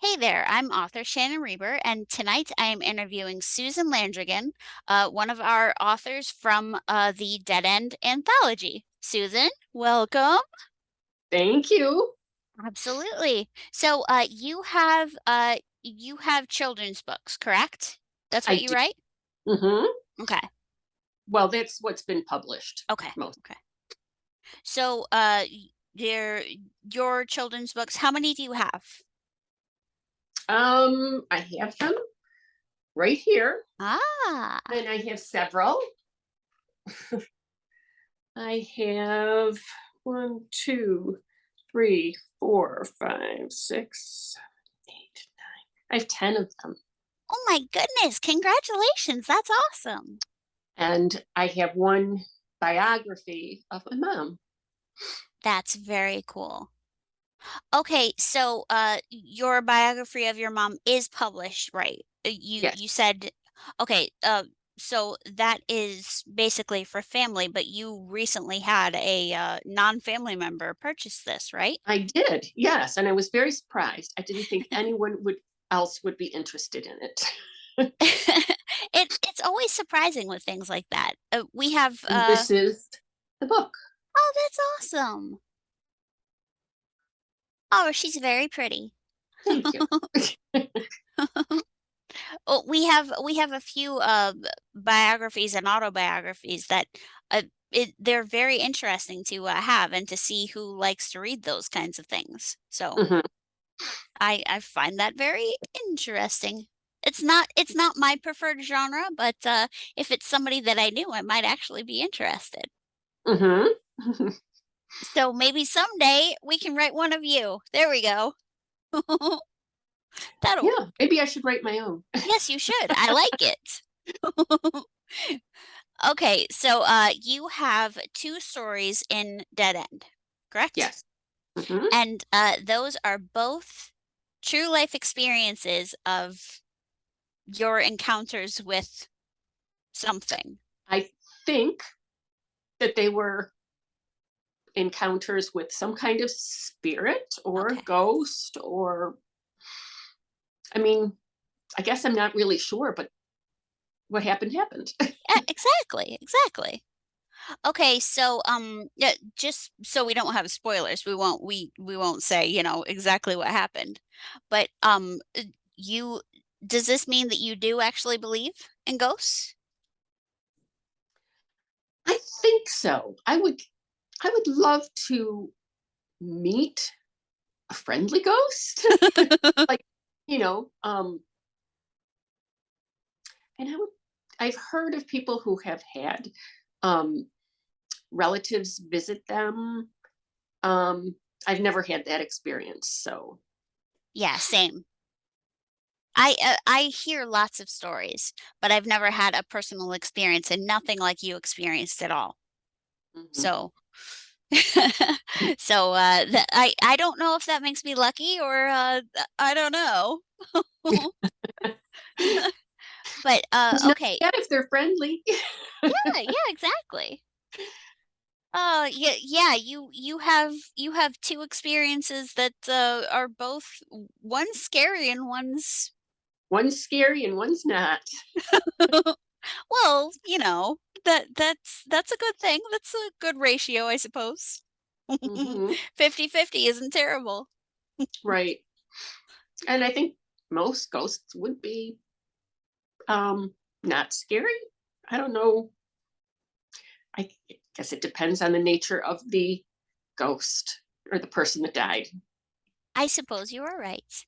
Hey there, I'm author Shannon Reber, and tonight I am interviewing Susan Landrigan, one of our authors from the Dead End anthology. Susan, welcome. Thank you. Absolutely. So you have children's books, correct? That's I what you do. write? hmm Okay. Well, that's what's been published Okay. most. Okay. So your children's books, how many do you have? I have them right here, Ah, and I have several. I have one, two, three, four, five, six, eight, nine. I have 10 of them. oh my goodness, congratulations. That's awesome. And I have one biography of my mom. That's very cool. Okay, so your biography of your mom is published, right? You Yes, said okay, so that is basically for family, but you recently had a non-family member purchase this, right? I did. Yes, and I was very surprised. I didn't think anyone would else would be interested in it. It's always surprising with things like that. We have And this is the book. oh, that's awesome. Oh, she's very pretty. Thank you. Well, we have a few biographies and autobiographies that they're very interesting to have and to see who likes to read those kinds of things. So Mhm. I find that very interesting. It's not my preferred genre, but if it's somebody that I knew, I might actually be interested. Mhm. So maybe someday we can write one of you. There we go. That'll Yeah, maybe I should write my own. Yes, you should. I like it. Okay, so you have two stories in Dead End, correct? Yes. Mhm. And those are both true life experiences of your encounters with something. I think that they were encounters with some kind of spirit or Okay. ghost or I mean, I guess I'm not really sure, but what happened happened. Yeah, exactly, exactly. Okay, so yeah, just so we don't have spoilers, we won't say, exactly what happened. But you does this mean that you do actually believe in ghosts? I think so. I would love to meet a friendly ghost. Like, you know, and I've heard of people who have had um relatives visit them. Um, I've never had that experience, so Yeah, same. I hear lots of stories, but I've never had a personal experience and nothing like you experienced at all. mhm. So so I don't know if that makes me lucky or I don't know. But It's not okay. bad if they're friendly. Yeah, exactly. Yeah, you have two experiences that are both one's scary and one's One's scary and one's not. well, that's a good thing. That's a good ratio, I suppose. hmm 50-50 isn't terrible. Right. And I think most ghosts would be not scary. I don't know. I guess it depends on the nature of the ghost or the person that died. I suppose you are right.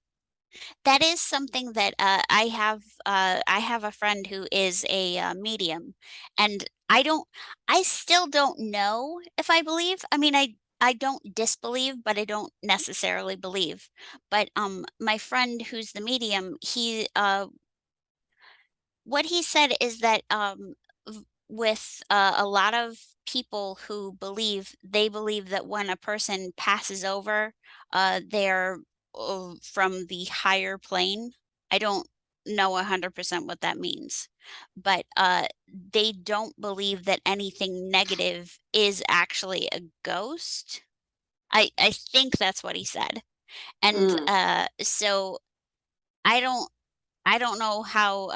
That is something that I have a friend who is a medium, and I still don't know if I believe. I mean, I don't disbelieve, but I don't necessarily believe. But my friend who's the medium, what he said is that with a lot of people who believe, they believe that when a person passes over, they're from the higher plane. I don't know 100% what that means, but they don't believe that anything negative is actually a ghost. I think that's what he said. And Mm. so I don't I don't know how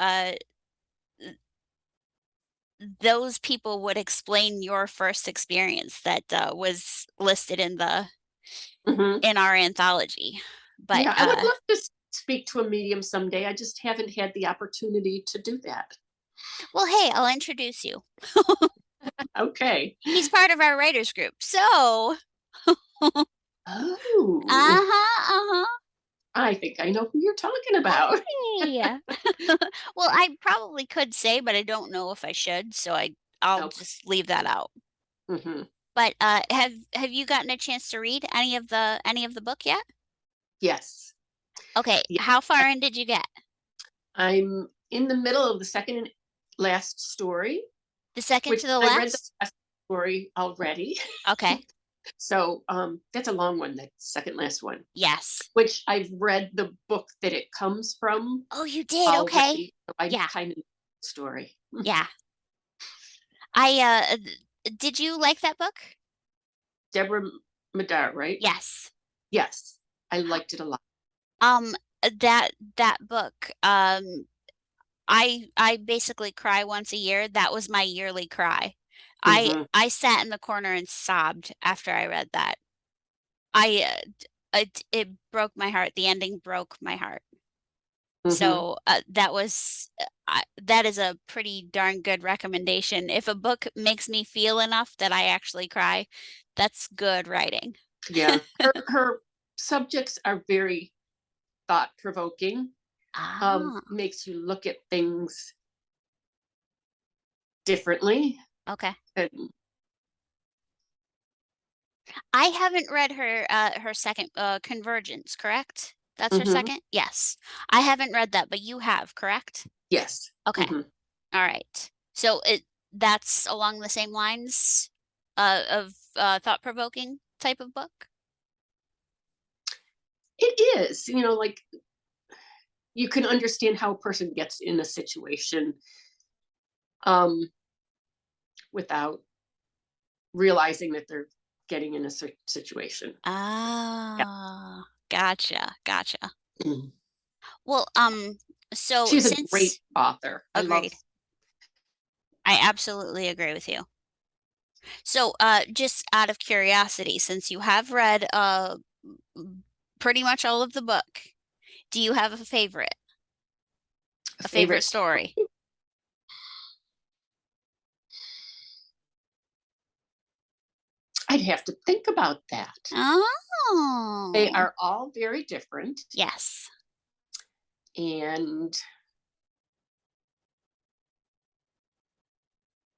those people would explain your first experience that was listed Hmm. in our anthology. But Yeah, I would love to speak to a medium someday. I just haven't had the opportunity to do that. well, hey, I'll introduce you. Okay. He's part of our writers group. So, Oh, uh-huh, uh-huh. I think I know who you're talking about. Hey. Well, I probably could say, but I don't know if I should, so I'll Okay. just leave that out. Hmm. But have you gotten a chance to read any of the book yet? Yes. Okay, Yeah. how far in did you get? I'm in the middle of the second and last story, The second which to the I read the last? last story already. Okay. So that's a long one, that second last one, Yes. which I've read the book that it comes from Oh, you did. Okay. already. So I Yeah. kind of know the story. Yeah. Did you like that book? Deborah Madar, right? Yes. Yes, I liked it a lot. Um that book, I basically cry once a year. That was my yearly cry. Hmm. I sat in the corner and sobbed after I read that. I it broke my heart. The ending broke my heart. Hmm. So that is a pretty darn good recommendation. If a book makes me feel enough that I actually cry, that's good writing. Yeah, her subjects are very thought provoking. Ah, Makes you look at things differently. okay. And, I haven't read her second Convergence, correct? That's her mhm, second? Yes. I haven't read that, but you have, correct? yes. Okay. Hmm. All right. So that's along the same lines of thought-provoking type of book? It is, like you can understand how a person gets in a situation um, without realizing that they're getting in a situation. Yeah. Ah, gotcha, gotcha. Mhm. Well, so She's a great since author. I love. agreed. I absolutely agree with you. So, just out of curiosity, since you have read pretty much all of the book, do you have A a favorite favorite story? story. I'd have to think about that. They Oh, are all very different, yes. and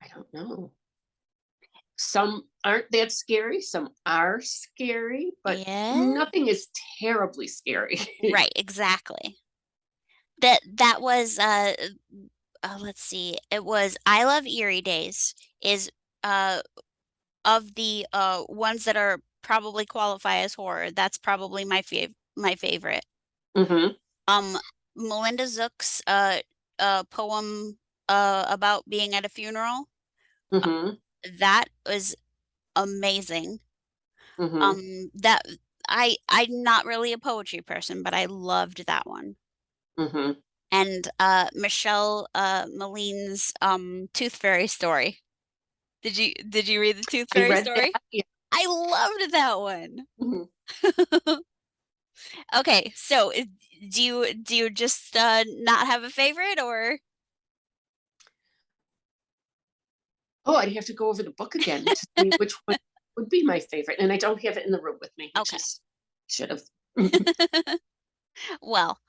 I don't know. Some aren't that scary, some are scary, but Yeah. nothing is terribly scary. Right, exactly. That was let's see. It was I Love Eerie Days is uh of the ones that are probably qualify as horror. That's probably my favorite. Hmm. Um Melinda Zook's poem about being at a funeral. Hmm. That was amazing. Hmm. That I'm not really a poetry person, but I loved that one. Hmm. And Michelle Maline's Tooth Fairy story. Did you read the Tooth I Fairy read that. story? Yeah. I loved that one. Mhm. Okay, so do you just not have a favorite or Oh, I'd have to go over the book again to see which one would be my favorite. And I don't have it in the room with me, which okay. is should have. Well,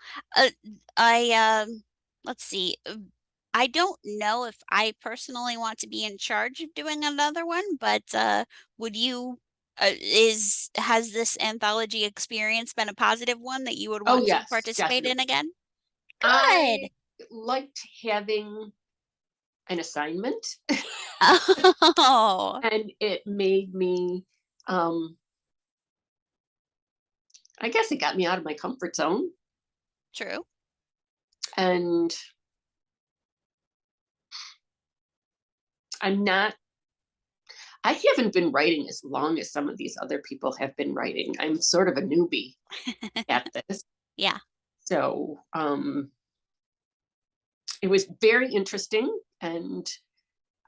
I let's see. I don't know if I personally want to be in charge of doing another one, but would you is has this anthology experience been a positive one that you would Oh want to yes, participate in definitely. again? Good. I liked having an assignment, Oh, and it made me. Um, I guess it got me out of my comfort zone, true. and I'm not. I haven't been writing as long as some of these other people have been writing. I'm sort of a newbie at this. Yeah. So it was very interesting, and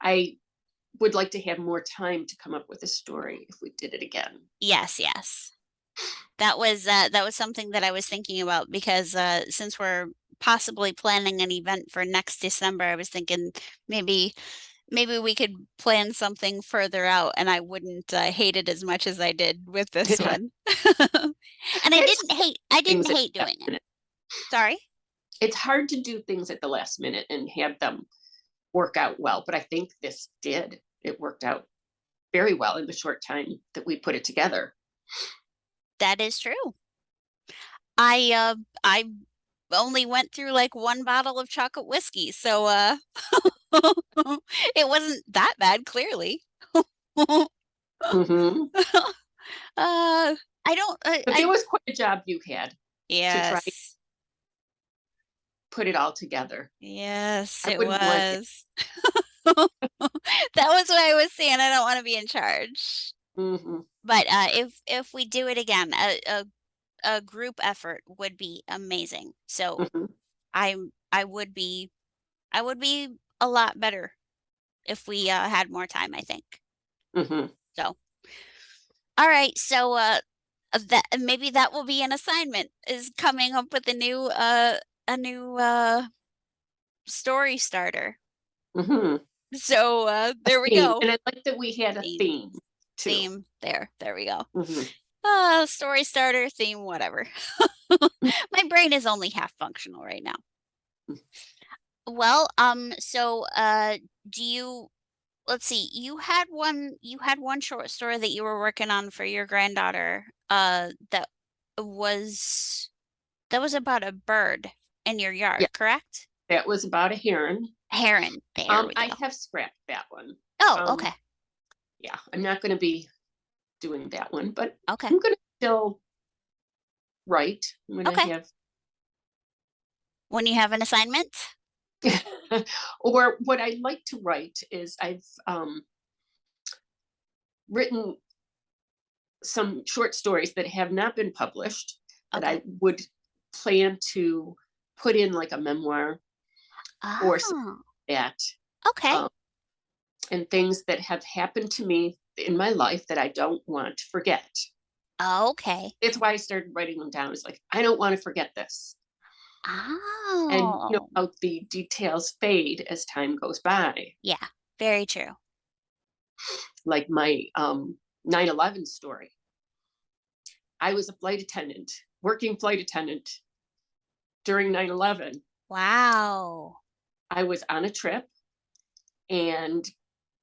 I would like to have more time to come up with a story if we did it again. Yes, yes. That was something that I was thinking about because since we're possibly planning an event for next December, I was thinking maybe maybe we could plan something further out and I wouldn't hate it as much as I did with this one. And It's I things didn't at hate the last doing it. minute. Sorry? It's hard to do things at the last minute and have them work out well, but I think this did. It worked out very well in the short time that we put it together. That is true. I only went through like one bottle of chocolate whiskey, so it wasn't that bad, clearly. Hmm. I don't But I there was quite a job you had to try to yes. put it all together. Yes, I it wouldn't want it. was. That was what I was saying. I don't want to be in charge. Hmm. But if we do it again, a group effort would be amazing. So Hmm. I would be I would be a lot better if we had more time, I think. Hmm. So, all right. So that maybe that will be an assignment is coming up with a new story starter. Hmm. So A there we theme. go. And I like that we had a Theme, theme too. theme. There we go. Hmm. Story starter, theme, whatever. My brain is only half functional right now. Well, so do you let's see, you had one short story that you were working on for your granddaughter, was that was about a bird in your Yeah, yard, correct? that was about a heron. Heron. There we I go. have scrapped that one. Oh, Um, okay. yeah, I'm not going to be doing that one, but Okay. I'm going to still write. I'm going Okay. to have, When you have an assignment? or what I like to write is I've written some short stories that have not been published that Okay. I would plan to put in like a memoir or something Oh, like that, okay. um, and things that have happened to me in my life that I don't want to forget. Okay. That's why I started writing them down. It's like, I don't want to forget this. And you know Oh, how the details fade as time goes by. yeah. Very true. Like my 9/11 story. I was a flight attendant, working flight attendant during 9/11. Wow. I was on a trip, and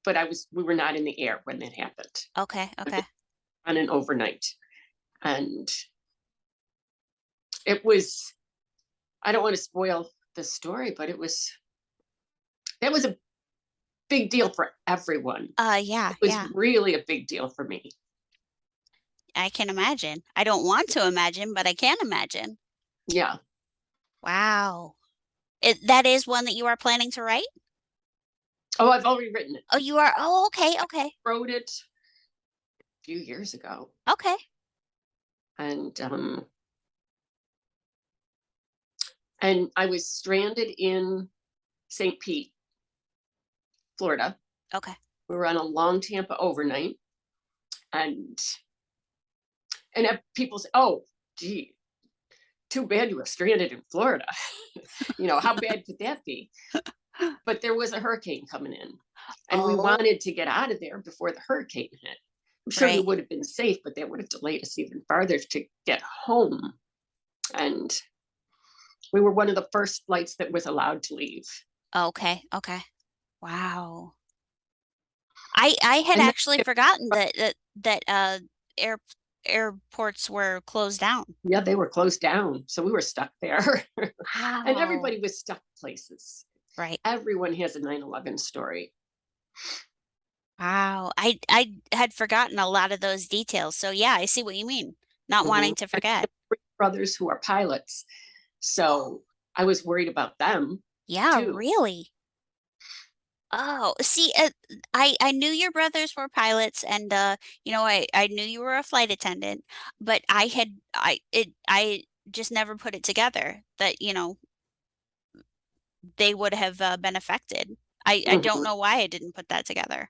but we were not in the air when that happened. Okay. I was Okay. on an overnight, and it was. I don't want to spoil the story, but that was a big deal for everyone. Yeah, It was yeah. really a big deal for me. I can imagine. I don't want to imagine, but I can imagine. Yeah. Wow. That is one that you are planning to write? Oh, I've already written it. Oh, you are. Oh, okay, okay. Wrote it a few years ago, Okay. and I was stranded in St. Pete, Florida. Okay. We were on a long Tampa overnight, and people say, "Oh, gee, too bad you were stranded in Florida." How bad could that be? But there was a hurricane coming in, and we Oh, wanted to get out of there before the hurricane hit. I'm sure we right. would have been safe, but that would have delayed us even farther to get home. And we were one of the first flights that was allowed to leave. Okay, okay. Wow. I had And actually forgotten that air airports were closed down. yeah, they were closed down. So we were stuck there. And Wow. everybody was stuck places. Right. Everyone has a 9/11 story. Wow. I had forgotten a lot of those details. So yeah, I see what you mean. Not Mhm. wanting to And I forget. have 3 brothers who are pilots. Oh, So I was worried about them yeah, too. really. Oh, see, I knew your brothers were pilots, and I knew you were a flight attendant, but just never put it together that, they would have, been affected. I don't Mhm. know why I didn't put that together.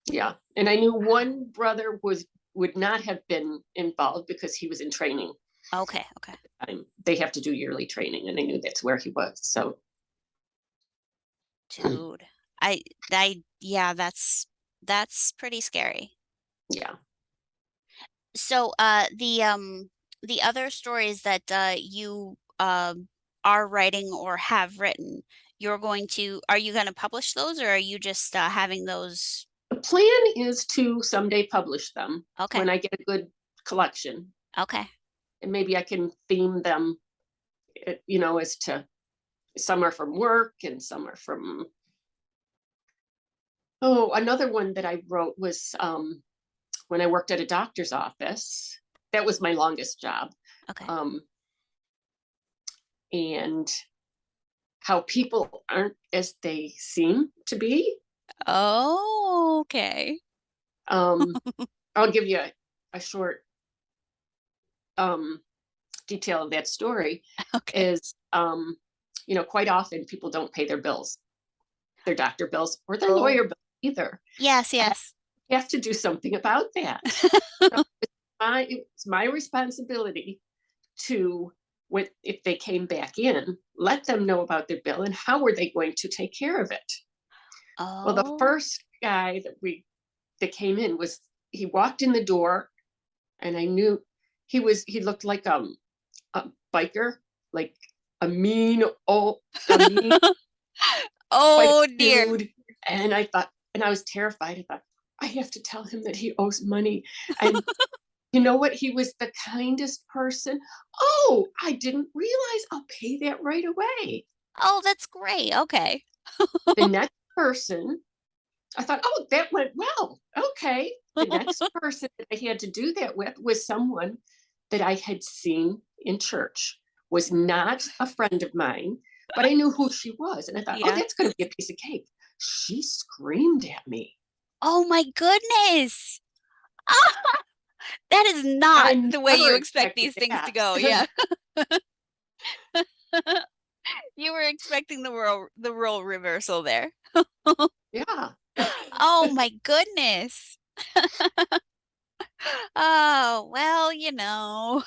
Yeah, and I knew one brother would not have been involved because he was in training. Okay, okay. They have to do yearly training, and I knew that's where he was. So, Dude. I yeah, that's pretty scary. yeah, So, the other stories that, you, are writing or have written, are you gonna publish those, or are you just, having those? the plan is to someday publish them Okay, when I get a good collection, okay. and maybe I can theme them, as to some are from work and some are from. Oh, another one that I wrote was when I worked at a doctor's office. That was my longest job. Okay. Um, and how people aren't as they seem to be. Oh, okay. Um, I'll give you a short um, detail of that story. Okay. Is quite often people don't pay their bills, their doctor bills, or their Oh. lawyer bills either. Yes, And yes. I have to do something about that. So it's my responsibility to, when if they came back in, let them know about their bill and how were they going to take care of it. Well, the Oh. first guy that came in was, he walked in the door, and I knew he looked like a biker, like a mean old a mean white Oh, dear. dude. And I was terrified. I thought, I have to tell him that he owes money. And you know what? He was the kindest person. Oh, I didn't realize. I'll pay that right away. Oh, that's great, okay. The next person, I thought, oh, that went well. Okay. The next person that I had to do that with was someone that I had seen in church, was not a friend of mine, but I knew who she was. And I thought, oh, Yeah. that's going to be a piece of cake. She screamed at me. Oh my goodness. That is not I the way never you expect expected these things to that. go, yeah. You were expecting the role reversal there. Yeah. Oh my goodness. Oh, well,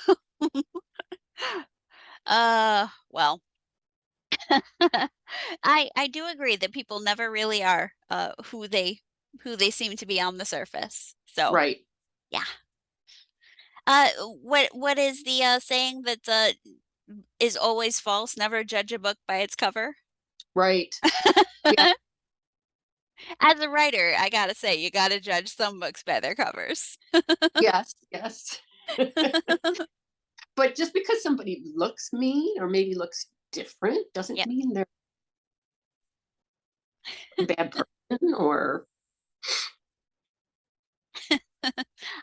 well, I do agree that people never really are, who they seem to be on the surface. So, Right. yeah. What is the, saying that, is always false? Never judge a book by its cover? Right. Yeah. As a writer, I gotta say, you gotta judge some books by their covers. Yes. Yes. But just because somebody looks mean or maybe looks different doesn't Yep. mean they're a bad person or.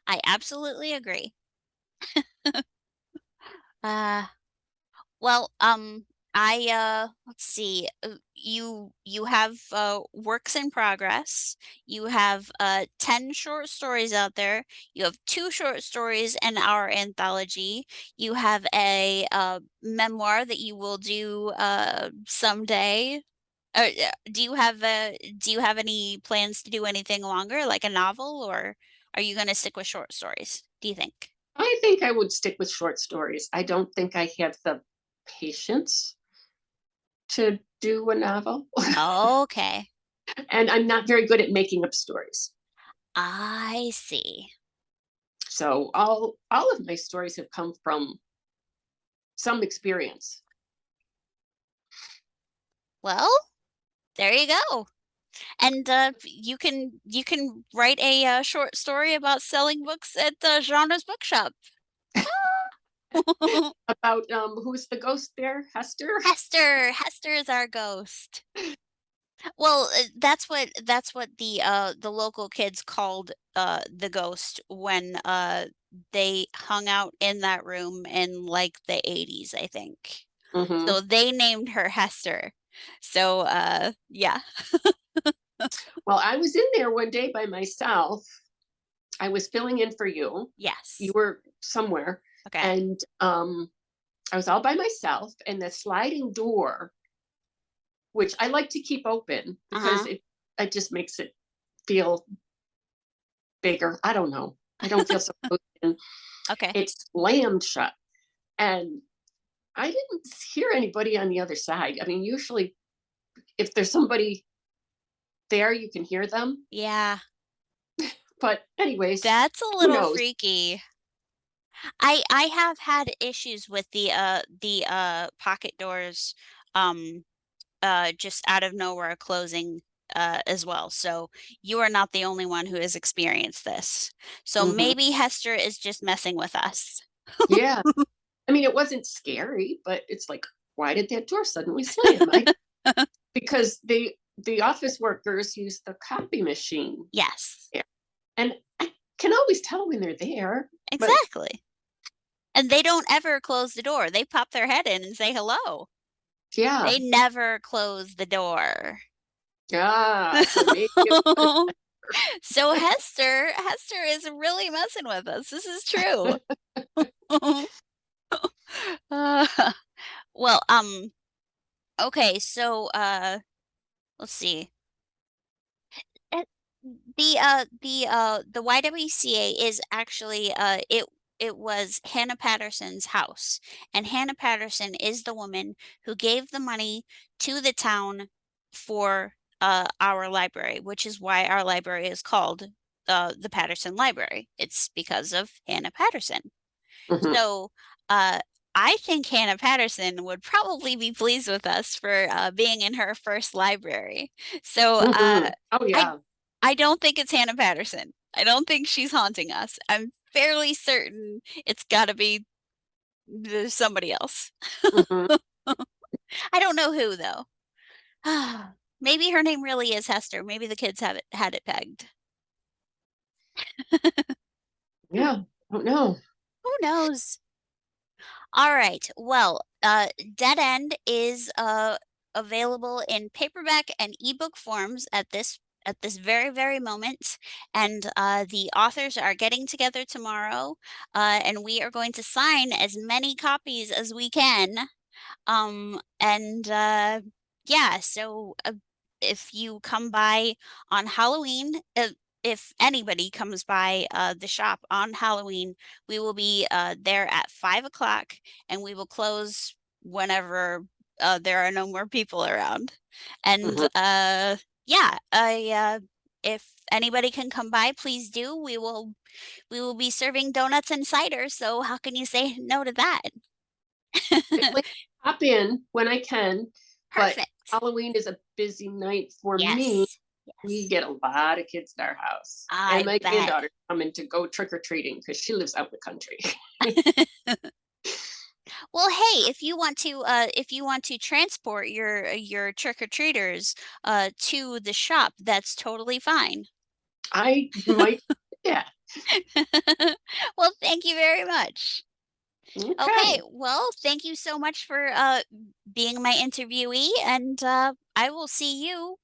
I absolutely agree. Uh, well, let's see. You have works in progress. You have 10 short stories out there. You have two short stories in our anthology. You have a memoir that you will do someday. Do you have any plans to do anything longer, like a novel, or are you going to stick with short stories, do you think? I think I would stick with short stories. I don't think I have the patience to do a novel. Okay. And I'm not very good at making up stories. I see. So all of my stories have come from some experience. Well, there you go. And you can write a short story about selling books at Genre's bookshop. About who's the ghost there? Hester? Hester is our ghost. Well, that's what the local kids called the ghost when they hung out in that room in like the 80s, I think. Hmm. So they named her Hester. So yeah. Well, I was in there one day by myself. I was filling in for you. You Yes. were somewhere. Okay. And I was all by myself, and the sliding door, which I like to keep open because Uh-huh. it just makes it feel bigger. I don't know. I don't feel so close in. Okay. It slammed shut, and I didn't hear anybody on the other side. I mean, usually if there's somebody there, you can hear them. Yeah. But anyways, That's a who little knows? freaky. I have had issues with the pocket doors, um, just out of nowhere closing, as well, so you are not the only one who has experienced this. So Hmm. maybe Hester is just messing with us. Yeah. I mean, it wasn't scary, but it's like, why did that door suddenly slam? Because the office workers use the copy machine. Yes, Yeah. And I can always tell when they're there, but exactly, and they don't ever close the door, they pop their head in and say hello. yeah. They never close the door. Yeah. So maybe it was. So Hester is really messing with us, this is true. Uh, well, okay, so, let's see. Eh, the YWCA is actually, it was Hannah Patterson's house, and Hannah Patterson is the woman who gave the money to the town for, our library, which is why our library is called, the Patterson Library. It's because of Hannah Patterson. Hmm. So, uh, I think Hannah Patterson would probably be pleased with us for, being in her first library. So, Hmm. Oh I yeah. I don't think it's Hannah Patterson. I don't think she's haunting us. I'm fairly certain it's gotta be somebody else. Hmm. I don't know who though. Maybe her name really is Hester. Maybe the kids have it had it pegged. Yeah. I don't know. Who knows? All right. Well, Dead End is available in paperback and ebook forms at this very very moment, and the authors are getting together tomorrow, and we are going to sign as many copies as we can. And yeah, so if you come by on Halloween, if anybody comes by the shop on Halloween, we will be there at 5 o'clock, and we will close whenever there are no more people around. And Hmm. yeah, if anybody can come by, please do. We will be serving donuts and cider, so how can you say no to that? I plan to pop in when I can, but Perfect. Halloween is a busy night for me. Yes. We Yes. get a lot of kids in our house, and I my bet. granddaughter's coming to go trick or treating because she lives out in the country. Well, hey, if you want to transport your trick-or-treaters, to the shop, that's totally fine. I might, yeah. Well, thank you very much. Okay, Okay. well, thank you so much for, being my interviewee, and, I will see you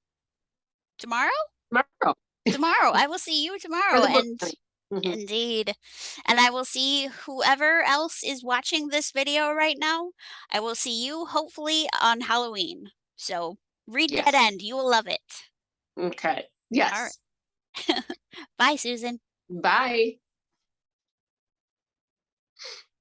tomorrow? Tomorrow Tomorrow. I will see you for tomorrow, the book and night. Mhm. indeed. And I will see whoever else is watching this video right now. I will see you hopefully on Halloween. So read Dead Yes. End. You will love it. Okay. All right. Yes. Bye, Susan. Bye.